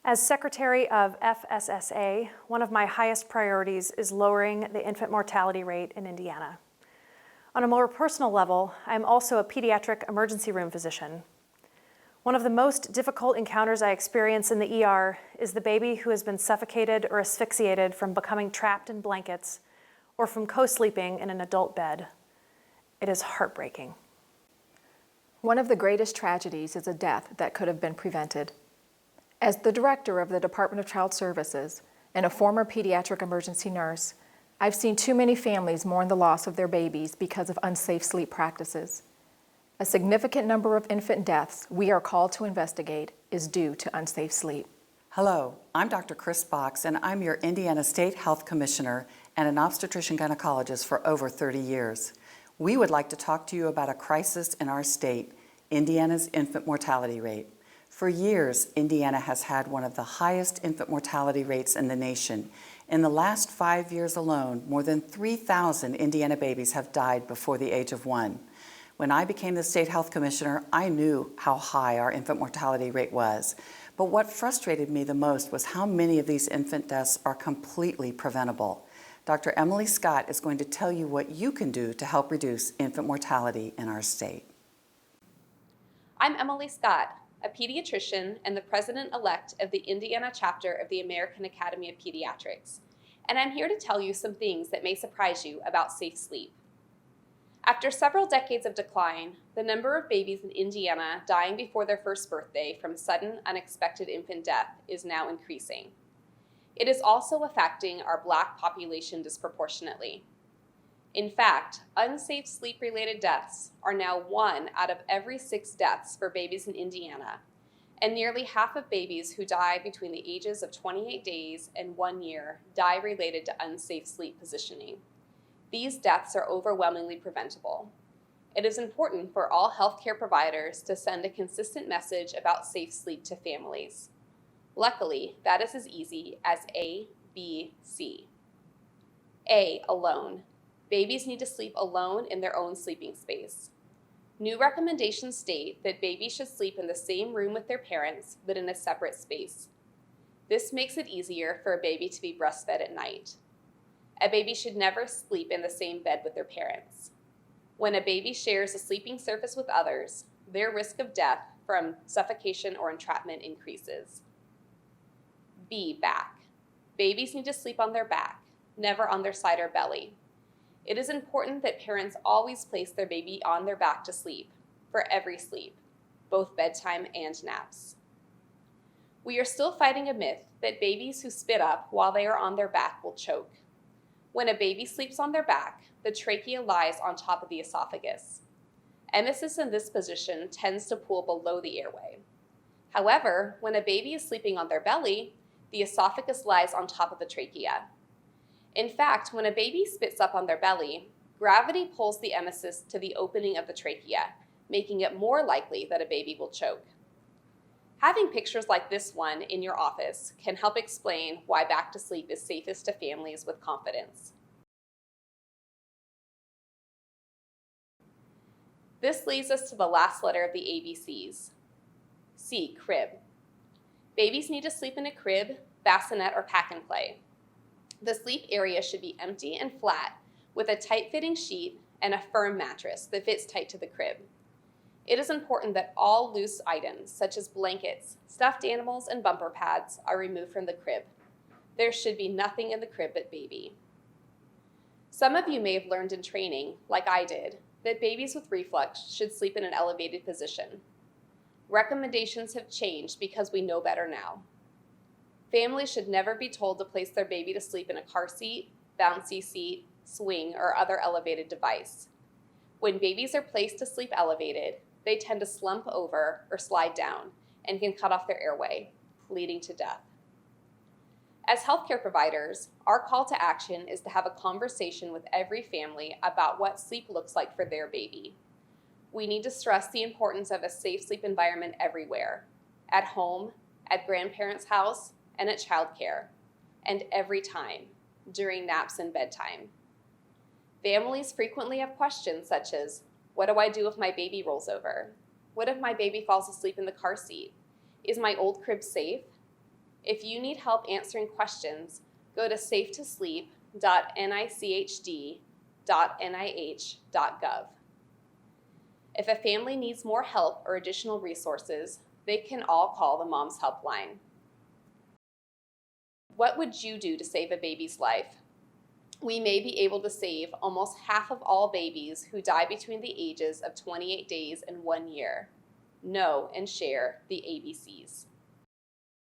As Secretary of FSSA, one of my highest priorities is lowering the infant mortality rate in Indiana. On a more personal level, I'm also a pediatric emergency room physician. One of the most difficult encounters I experience in the ER is the baby who has been suffocated or asphyxiated from becoming trapped in blankets or from co-sleeping in an adult bed. It is heartbreaking. One of the greatest tragedies is a death that could have been prevented. As the director of the Department of Child Services and a former pediatric emergency nurse, I've seen too many families mourn the loss of their babies because of unsafe sleep practices. A significant number of infant deaths we are called to investigate is due to unsafe sleep. Hello, I'm Dr. Chris Box, and I'm your Indiana State Health Commissioner and an obstetrician gynecologist for over 30 years. We would like to talk to you about a crisis in our state, Indiana's infant mortality rate. For years, Indiana has had one of the highest infant mortality rates in the nation. In the last 5 years alone, more than 3,000 Indiana babies have died before the age of 1. When I became the State Health Commissioner, I knew how high our infant mortality rate was. But what frustrated me the most was how many of these infant deaths are completely preventable. Dr. Emily Scott is going to tell you what you can do to help reduce infant mortality in our state. I'm Emily Scott, a pediatrician and the president-elect of the Indiana chapter of the American Academy of Pediatrics, and I'm here to tell you some things that may surprise you about safe sleep. After several decades of decline, the number of babies in Indiana dying before their first birthday from sudden, unexpected infant death is now increasing. It is also affecting our Black population disproportionately. In fact, unsafe sleep-related deaths are now 1 out of every 6 deaths for babies in Indiana, and nearly half of babies who die between the ages of 28 days and 1 year die related to unsafe sleep positioning. These deaths are overwhelmingly preventable. It is important for all healthcare providers to send a consistent message about safe sleep to families. Luckily, that is as easy as A, B, C. A, alone. Babies need to sleep alone in their own sleeping space. New recommendations state that babies should sleep in the same room with their parents, but in a separate space. This makes it easier for a baby to be breastfed at night. A baby should never sleep in the same bed with their parents. When a baby shares a sleeping surface with others, their risk of death from suffocation or entrapment increases. B, back. Babies need to sleep on their back, never on their side or belly. It is important that parents always place their baby on their back to sleep, for every sleep, both bedtime and naps. We are still fighting a myth that babies who spit up while they are on their back will choke. When a baby sleeps on their back, the trachea lies on top of the esophagus. Emesis in this position tends to pool below the airway. However, when a baby is sleeping on their belly, the esophagus lies on top of the trachea. In fact, when a baby spits up on their belly, gravity pulls the emesis to the opening of the trachea, making it more likely that a baby will choke. Having pictures like this one in your office can help explain why back to sleep is safest to families with confidence. This leads us to the last letter of the ABCs. C, crib. Babies need to sleep in a crib, bassinet, or pack-and-play. The sleep area should be empty and flat, with a tight-fitting sheet and a firm mattress that fits tight to the crib. It is important that all loose items, such as blankets, stuffed animals, and bumper pads, are removed from the crib. There should be nothing in the crib but baby. Some of you may have learned in training, like I did, that babies with reflux should sleep in an elevated position. Recommendations have changed because we know better now. Families should never be told to place their baby to sleep in a car seat, bouncy seat, swing, or other elevated device. When babies are placed to sleep elevated, they tend to slump over or slide down and can cut off their airway, leading to death. As healthcare providers, our call to action is to have a conversation with every family about what sleep looks like for their baby. We need to stress the importance of a safe sleep environment everywhere, at home, at grandparents' house, and at childcare, and every time, during naps and bedtime. Families frequently have questions such as, what do I do if my baby rolls over? What if my baby falls asleep in the car seat? Is my old crib safe? If you need help answering questions, go to safetosleep.nichd.nih.gov. If a family needs more help or additional resources, they can all call the Mom's Helpline. What would you do to save a baby's life? We may be able to save almost half of all babies who die between the ages of 28 days and 1 year. Know and share the ABCs.